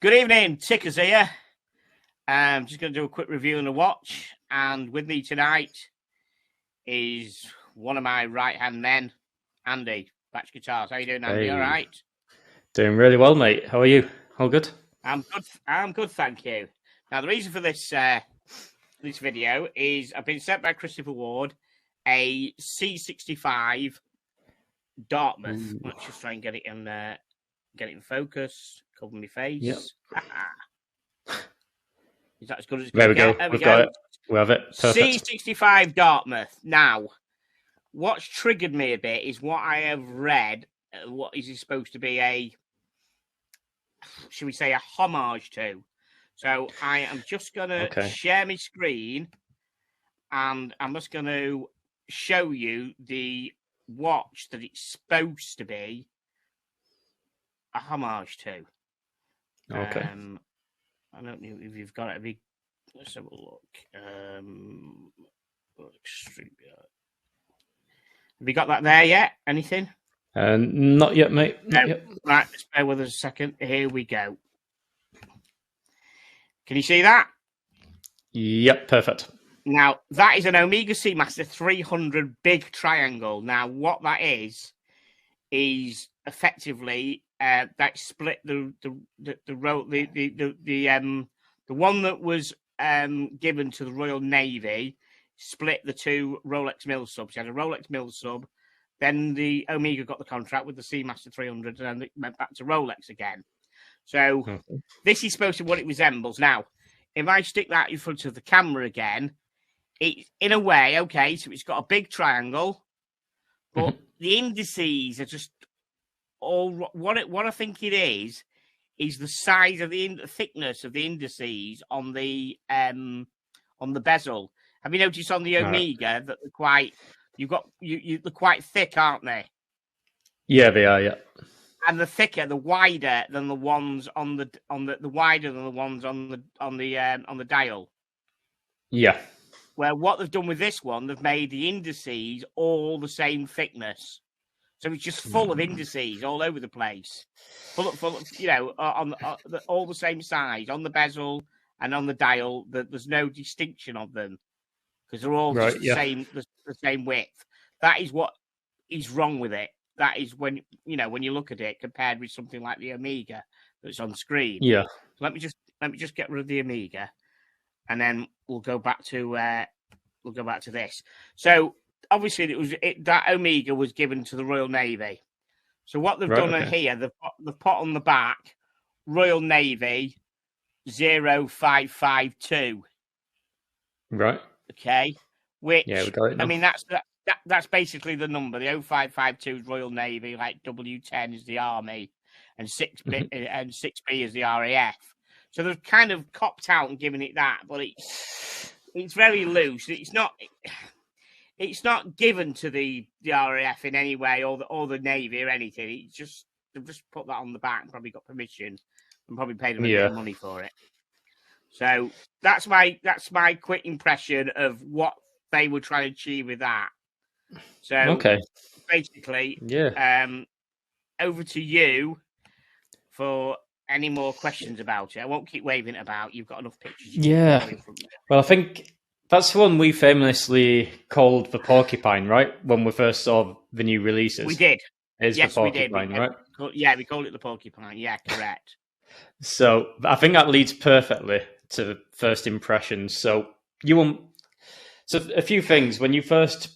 Good evening, Tickers here. I'm just going to do a quick review on the watch, and with me tonight is one of my right-hand men, Andy, Batch Guitars. How you doing, Andy? Hey. All right? Doing really well, mate. How are you? All good? I'm good, thank you. Now, the reason for this video is I've been sent by Christopher Ward a C65 Dartmouth. Ooh. Let's just try and get it in focus. Cover my face. Yep. Is that as good as it's There we going go. to get? We've got it. We have it. Perfect. C65 Dartmouth. Now, what's triggered me a bit is what I have read. What is it supposed to be should we say, a homage to? So I am just going to share my screen, and I'm just going to show you the watch that it's supposed to be a homage to. Okay. I don't know if you've got it. Let's have a look. Have you got that there yet? Anything? Not yet, mate. Not yet. Right, just bear with us a second. Here we go. Can you see that? Yep, perfect. Now, that is an Omega Seamaster 300 big triangle. Now, what that is effectively that split the one that was given to the Royal Navy, split the two Rolex mill subs. You had a Rolex mill sub, then the Omega got the contract with the Seamaster 300, and then it went back to Rolex again. So this is supposed to be what it resembles. Now, if I stick that in front of the camera again, it's in a way, okay, so it's got a big triangle, but the indices are just all what I think it is the size of the thickness of the indices on the bezel. Have you noticed on the Omega that they're quite they're quite thick, aren't they? Yeah, they are. Yeah. And the wider than the ones on the wider than the ones on the dial. Yeah. Where what they've done with this one, they've made the indices all the same thickness. So it's just full of indices all over the place, full of all the same size on the bezel and on the dial. There's no distinction of them because they're all just the same width. That is what is wrong with it. That is when you look at it compared with something like the Omega that's on screen. Yeah. So let me just get rid of the Omega, and then we'll go back to this. So. Obviously, that Omega was given to the Royal Navy. So what they've done here, they've put on the back Royal Navy 0552. Right. Okay. Which we got it now. I mean, that's basically the number. The 0552 is Royal Navy, like W10 is the Army, and 6B is the RAF. So they've kind of copped out and given it that, but it's very loose. It's not given to the RAF in any way or the Navy or anything. They've just put that on the back and probably got permission and probably paid them a bit of money for it. So that's my quick impression of what they were trying to achieve with that. So basically, over to you for any more questions about it. I won't keep waving it about. You've got enough pictures. Well, I think that's the one we famously called the porcupine, right? When we first saw the new releases. We did. Yes, the porcupine, we did. Right? Yeah, we called it the porcupine. Yeah, correct. So I think that leads perfectly to the first impressions. So a few things. When you first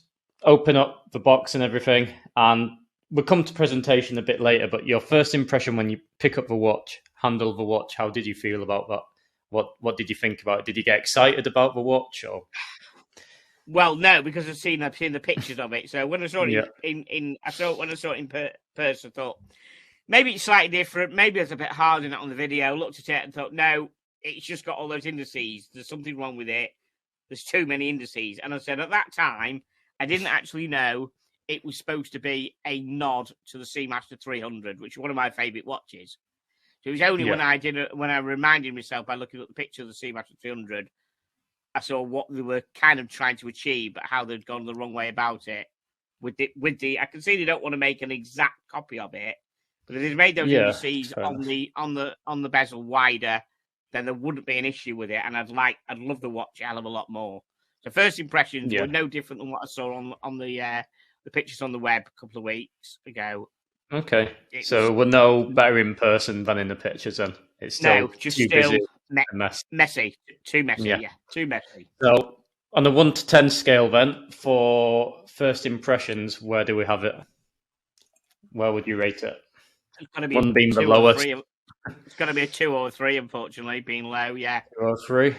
open up the box and everything, and we'll come to presentation a bit later, but your first impression when you pick up the watch, handle the watch, how did you feel about that? What did you think about it? Did you get excited about the watch, or? Well, no, because I've seen the pictures of it. So when I saw it in person, I thought maybe it's slightly different. Maybe it's a bit hard in it on the video. Looked at it and thought, no, it's just got all those indices. There's something wrong with it. There's too many indices. And I said at that time, I didn't actually know it was supposed to be a nod to the Seamaster 300, which is one of my favourite watches. So it was only when I reminded myself by looking at the picture of the Seamaster 300, I saw what they were kind of trying to achieve, but how they'd gone the wrong way about it. I can see they don't want to make an exact copy of it, But if they made those Yeah, indices fair enough. on the bezel wider, then there wouldn't be an issue with it, and I'd love to watch a hell of a lot more. So first impressions Yeah. were no different than what I saw on the pictures on the web a couple of weeks ago. Okay, so we're no better in person than in the pictures. Then it's still too busy, messy, too messy. Yeah, too messy. So on a 1 to 10 scale, then for first impressions, where do we have it? Where would you rate it? It's got to be 1 being the lowest. It's got to be a 2 or a 3, unfortunately, being low. Yeah, 2 or 3.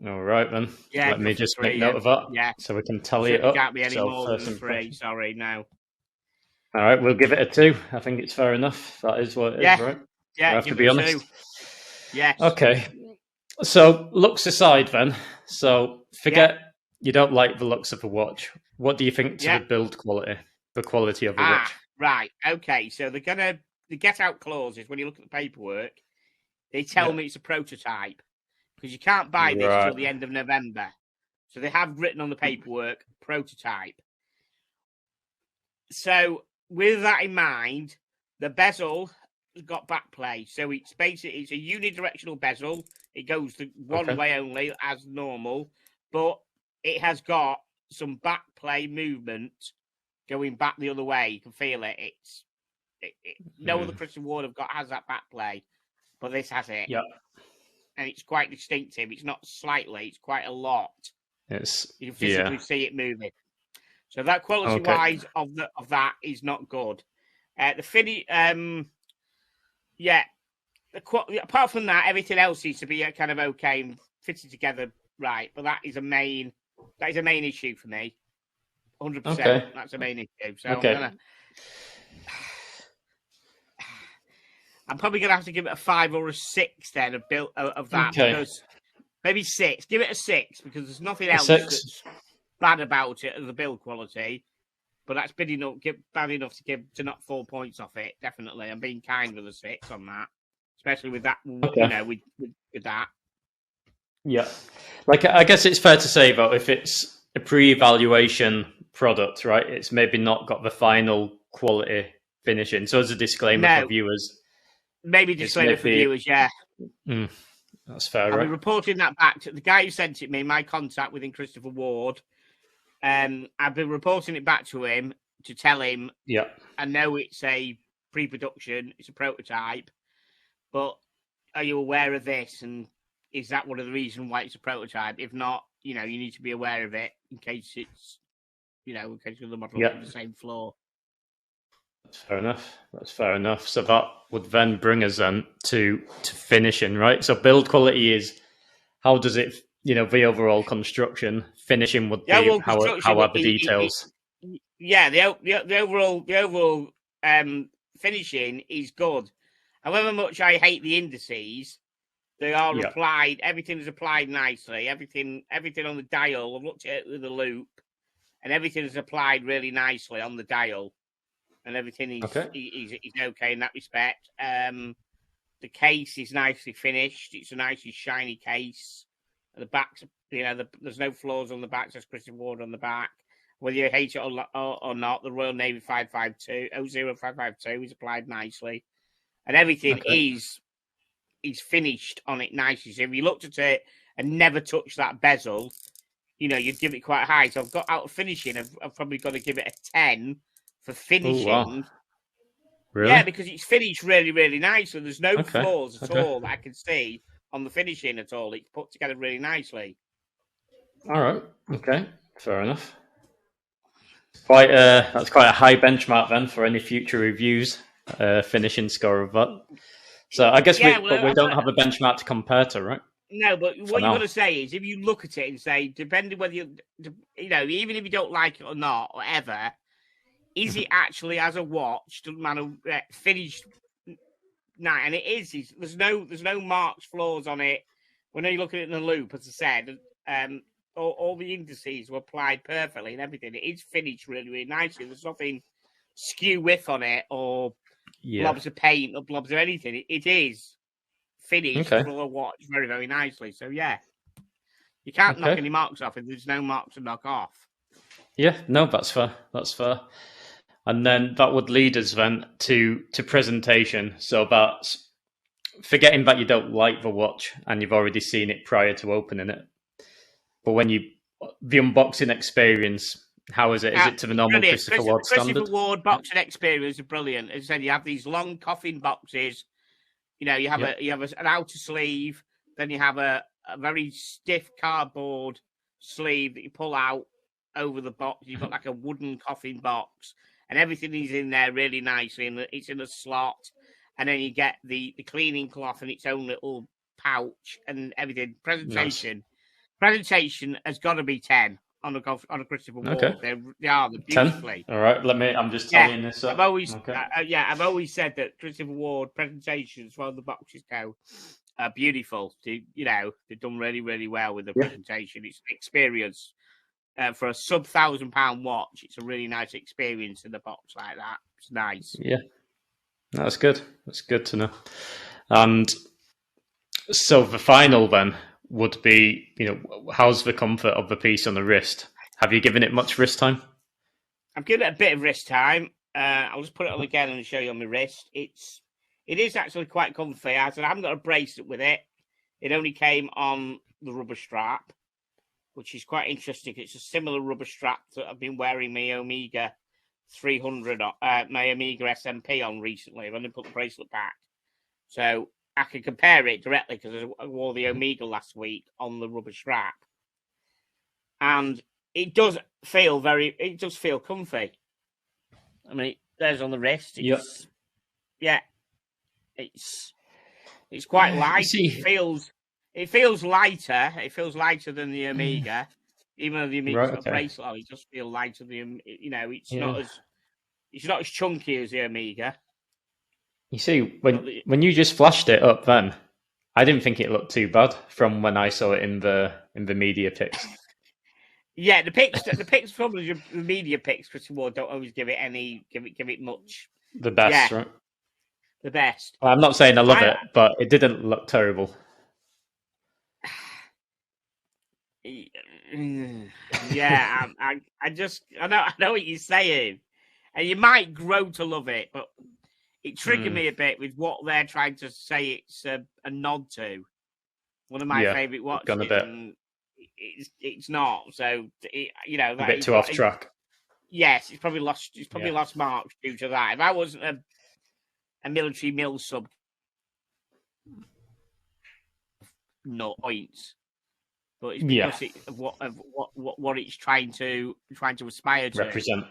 All right then. Yeah, let me just make note of that. Yeah, so we can tally it up. Can't be any more than 3. Sorry, no. All right, we'll give it a 2. I think it's fair enough. That is what it is, right? Yeah, I have to be honest. 2. Yes. Okay. So looks aside, then. So forget you don't like the looks of the watch. What do you think to the build quality, the quality of the watch? Right. Okay. So the get out clauses. When you look at the paperwork, they tell me it's a prototype because you can't buy this till the end of November. So they have written on the paperwork prototype. So with that in mind, the bezel has got back play. So it's a unidirectional bezel. It goes the one way only as normal, but it has got some back play movement going back the other way. You can feel it. No other Christian Ward has that back play, but this has it. Yeah. And it's quite distinctive. It's not slightly, it's quite a lot. You can physically see it moving. So that quality-wise of that is not good. The finish, apart from that, everything else seems to be kind of okay and fitted together right. But that is a main issue for me. 100%. That's a main issue. So I'm probably gonna have to give it a 5 or a 6 then of that because maybe 6. Give it a 6 because there's nothing else that's bad about it as the build quality, but that's bad enough to knock 4 points off it. Definitely, I'm being kind with a 6 on that, especially with that. With that. Yeah, like I guess it's fair to say though, if it's a pre-evaluation product, right, it's maybe not got the final quality finishing. So as a disclaimer for viewers, for viewers, that's fair. I'll be reporting that back to the guy who sent it me, my contact within Christopher Ward. I've been reporting it back to him to tell him, I know it's a pre-production, it's a prototype, but are you aware of this? And is that one of the reasons why it's a prototype? If not, you need to be aware of it in case it's, in case the model on the same floor. That's fair enough. So that would then bring us then to finishing, right? So build quality is how does it, the overall construction. Finishing would be how are the details. The overall finishing is good. However much I hate the indices, they are applied. Everything is applied nicely. Everything on the dial. I've looked at it with a loop, and everything is applied really nicely on the dial. And everything is okay in that respect. The case is nicely finished. It's a nicely shiny case. The backs, there's no flaws on the back. There's Christian Ward on the back. Whether you hate it or not, the Royal Navy 552 is applied nicely, and everything is finished on it nicely. So if you looked at it and never touched that bezel, you'd give it quite high. So I've got out of finishing. I've probably got to give it a 10. For finishing. Oh, wow. Really? Yeah, because it's finished really, really nicely. There's no flaws at all that I can see on the finishing at all. It's put together really nicely. All right. Okay. Fair enough. That's quite a high benchmark then for any future reviews. Finishing score of that. So I guess we don't have a benchmark to compare to, right? No, but what you've got to say is if you look at it and say, depending whether even if you don't like it or not, or ever. Is it actually as a watch? Doesn't matter. Finished night, and it is. There's no marks, flaws on it. When you look at it in the loop, as I said, all the indices were applied perfectly and everything. It is finished really, really nicely. There's nothing skew width on it or blobs of paint or blobs of anything. It is finished for a watch very, very nicely. So you can't knock any marks off if there's no marks to knock off. Yeah, no, that's fair. And then that would lead us then to presentation. So that's forgetting that you don't like the watch and you've already seen it prior to opening it. But when the unboxing experience, how is it? Is it to the normal brilliant. Christopher Ward standard? Christopher Ward boxing experience is brilliant. As I said, you have these long coffin boxes. You know, you have an outer sleeve, then you have a very stiff cardboard sleeve that you pull out over the box. You've got like a wooden coffin box, and everything is in there really nicely, and it's in a slot. And then you get the cleaning cloth and its own little pouch and everything. Presentation has got to be 10 on a Christopher Ward. Okay. They are beautifully. 10? All right, I'm just telling this up. I've always said that Christopher Ward presentations, while the boxes go, are beautiful. They've done really, really well with the presentation. It's an experience for a sub £1,000 watch. It's a really nice experience in the box like that. It's nice. Yeah, that's good. That's good to know. And so the final then would be, how's the comfort of the piece on the wrist? Have you given it much wrist time? I've given it a bit of wrist time. I'll just put it on again and show you on my wrist. It is actually quite comfy. I haven't got a bracelet with it. It only came on the rubber strap, which is quite interesting. It's a similar rubber strap that I've been wearing my Omega 300, my Omega SMP on recently. I've only put the bracelet back. So I can compare it directly because I wore the Omega last week on the rubber strap. And it does feel comfy. I mean, there's on the wrist. It's quite light. It feels lighter. It feels lighter than the Omega, even though the Omega's got a bracelet on. It just feels lighter than it's not as chunky as the Omega. You see, when you just flashed it up, then I didn't think it looked too bad from when I saw it in the media pics. Yeah, the pics from the media pics, Christopher Ward don't always give it much. The best, right? The best. Well, I'm not saying I love it, but it didn't look terrible. Yeah, I know what you're saying, and you might grow to love it, but it triggered me a bit with what they're trying to say. It's a nod to one of my favourite watches. Gone a bit. It's not. So a bit too off track. Yes, it's probably lost marks due to that. If I wasn't a military mill sub, no points. But it's because of what it's trying to aspire to represent.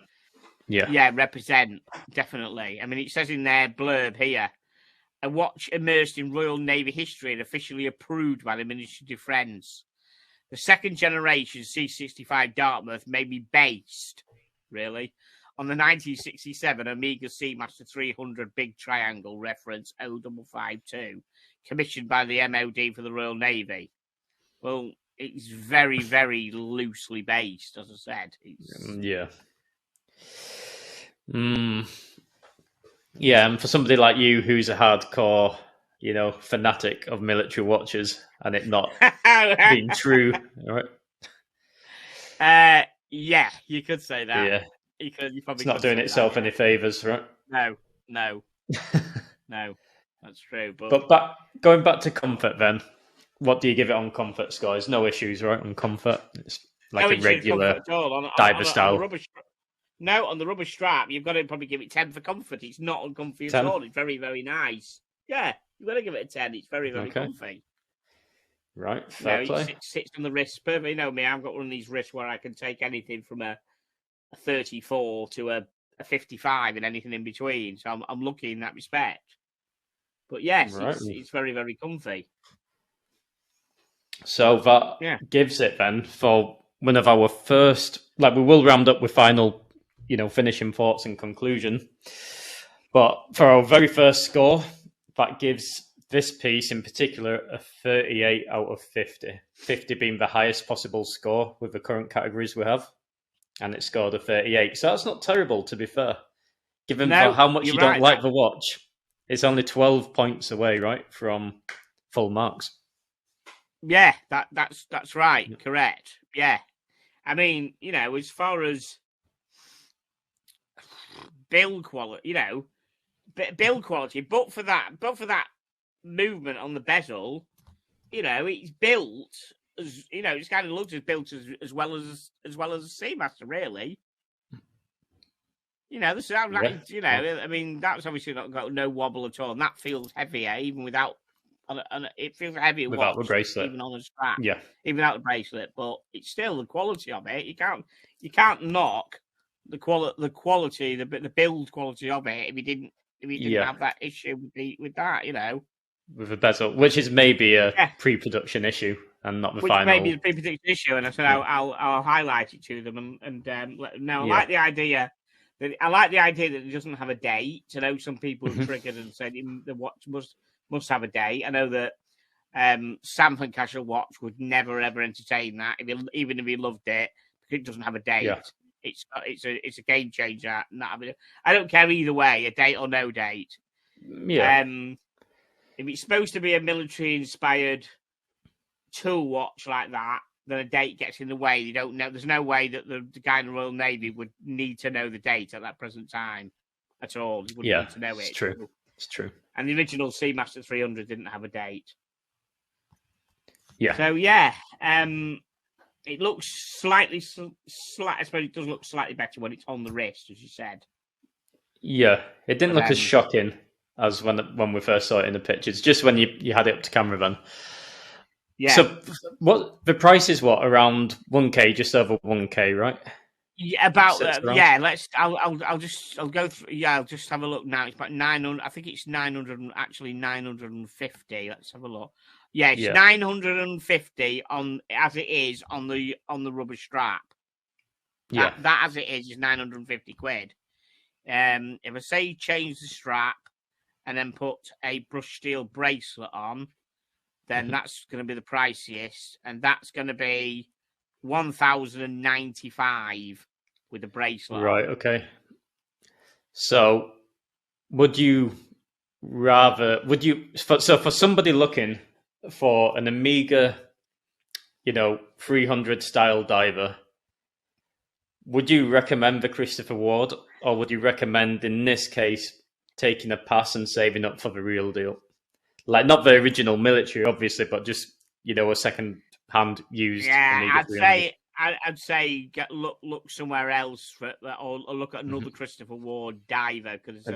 Represent, definitely. I mean, it says in their blurb here, a watch immersed in Royal Navy history and officially approved by the Ministry of Defence. The second generation C65 Dartmouth may be based, really, on the 1967 Omega Seamaster 300 Big Triangle reference 0552, commissioned by the MOD for the Royal Navy. Well, it's very, very loosely based, as I said. Yeah, and for somebody like you who's a hardcore, fanatic of military watches and it not being true, right? Yeah, you could say that. Yeah. You probably it's not doing itself any favours, right? No. No, that's true. But going back to comfort then, what do you give it on comfort, guys? No issues, right, on comfort? It's like a regular diver style. On the rubber strap, you've got to probably give it 10 for comfort. It's not uncomfy at all. It's very, very nice. Yeah, you've got to give it a 10. It's very, very comfy. Right, fair play. It sits on the wrist. Perfect. You know me, I've got one of these wrists where I can take anything from a 34 to a 55 and anything in between. So I'm lucky in that respect. But yes, it's very, very comfy. So that gives it then for one of our first, we will round up with final, finishing thoughts and conclusion. But for our very first score, that gives this piece in particular a 38 out of 50. 50 being the highest possible score with the current categories we have. And it scored a 38. So that's not terrible, to be fair. Given how much you don't like the watch, it's only 12 points away, right, from full marks. Yeah, that's right. Correct. Yeah. I mean, as far as build quality, build quality. But for that movement on the bezel, it's built as it's kind of looks as built as well as a Seamaster, really. The sound like I mean, that's obviously not got no wobble at all, and that feels heavier even without. And it feels heavier without the bracelet, even on a strap. Yeah, even without the bracelet, but it's still the quality of it. You can't knock the quality, the build quality of it if you didn't have that issue with that, with the bezel, which is maybe a pre-production issue and not the final. Which may be the pre-production issue, and I said I'll highlight it to them and let them know. I like the idea that it doesn't have a date. I know some people have triggered and said the watch must have a date. I know that Sam from Casual Watch would never ever entertain that, even if he loved it, because it doesn't have a date. Yeah. It's a game changer. I don't care either way, a date or no date. Yeah. If it's supposed to be a military-inspired tool watch like that, then a date gets in the way. You don't know. There's no way that the guy in the Royal Navy would need to know the date at that present time at all. He wouldn't need to know it. It's true. It's true. And the original Seamaster 300 didn't have a date. Yeah. So it looks slightly. I suppose it does look slightly better when it's on the wrist, as you said. Yeah, it didn't look as shocking as when we first saw it in the pictures. Just when you had it up to camera, then. Yeah. So what the price is? What, around 1K, just over 1K, right? Yeah, about Let's. I'll go through. Yeah, I'll just have a look now. It's about 900. I think it's 900. Actually, 950. Let's have a look. Yeah, it's 950 as it is on the rubber strap. That as it is 950 quid. If I say change the strap and then put a brushed steel bracelet on, then that's going to be the priciest, and that's going to be 1,095 with a bracelet. Right. Okay. So, would you for somebody looking for an Omega, 300 style diver, would you recommend the Christopher Ward, or would you recommend in this case taking a pass and saving up for the real deal? Like, not the original military, obviously, but just a second hand used. Yeah, I'd say look somewhere else for that, or look at another Christopher Ward diver, because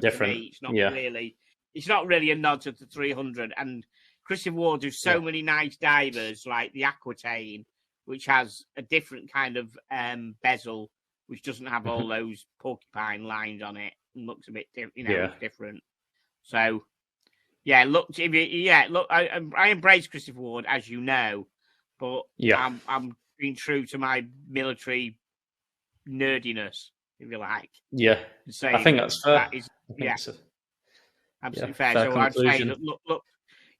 it's not really a nod to the 300. And Christopher Ward do so many nice divers, like the Aquitaine, which has a different kind of bezel, which doesn't have all those porcupine lines on it, and looks a bit different. So. Yeah, look. I embrace Christopher Ward, as you know, but I'm being true to my military nerdiness, if you like. Yeah, I think that's fair. Absolutely fair. So conclusion. I'd say that look.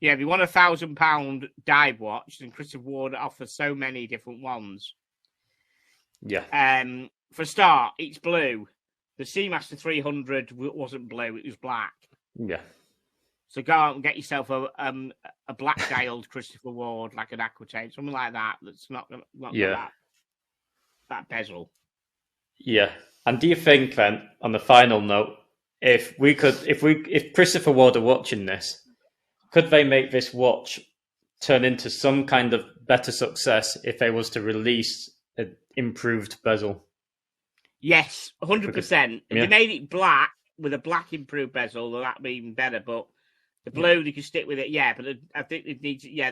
Yeah, if you want £1,000 dive watch, then Christopher Ward offers so many different ones. Yeah. For a start, it's blue. The Seamaster 300 wasn't blue; it was black. Yeah. So go out and get yourself a black dialed Christopher Ward, like an Aquitaine, something like that. That's not that bezel. Yeah. And do you think then, on the final note, if Christopher Ward are watching this, could they make this watch turn into some kind of better success if they was to release an improved bezel? Yes, 100%. If they made it black with a black improved bezel, that'd be even better. But the blue, they can stick with it, but I think they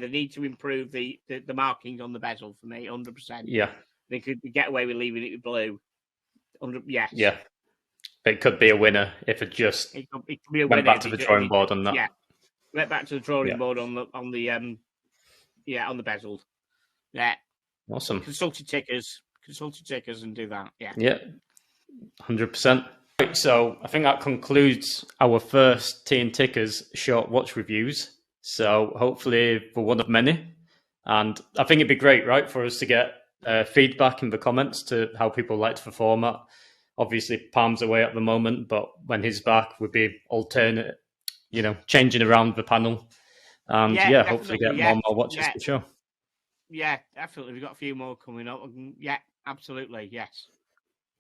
need to improve the markings on the bezel for me, 100%. Yeah. They could get away with leaving it with blue. Yes. Yeah. It could be a winner if it just went back to the drawing board on that. Yeah. Went back to the drawing board on the bezel. Yeah. Awesome. Consulted tickers and do that. Yeah. Yeah. 100%. Right, so I think that concludes our first Tea and Tickers short watch reviews. So hopefully we're one of many. And I think it'd be great, right, for us to get feedback in the comments to how people liked the format. Obviously, Palm's away at the moment, but when he's back, we'll be alternate, changing around the panel. And hopefully get more and more watches for sure. Yeah, definitely. We've got a few more coming up. Yeah, absolutely. Yes.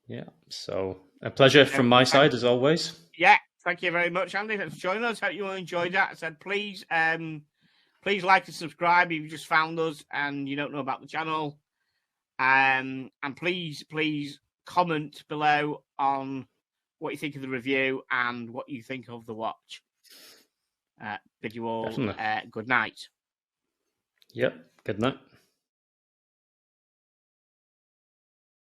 Yeah. So a pleasure from my side as always. Yeah. Thank you very much, Andy, for joining us. Hope you all enjoyed that. I said, please like and subscribe if you just found us and you don't know about the channel. And please comment below on what you think of the review and what you think of the watch. Bid you all good night. Yep. Good night.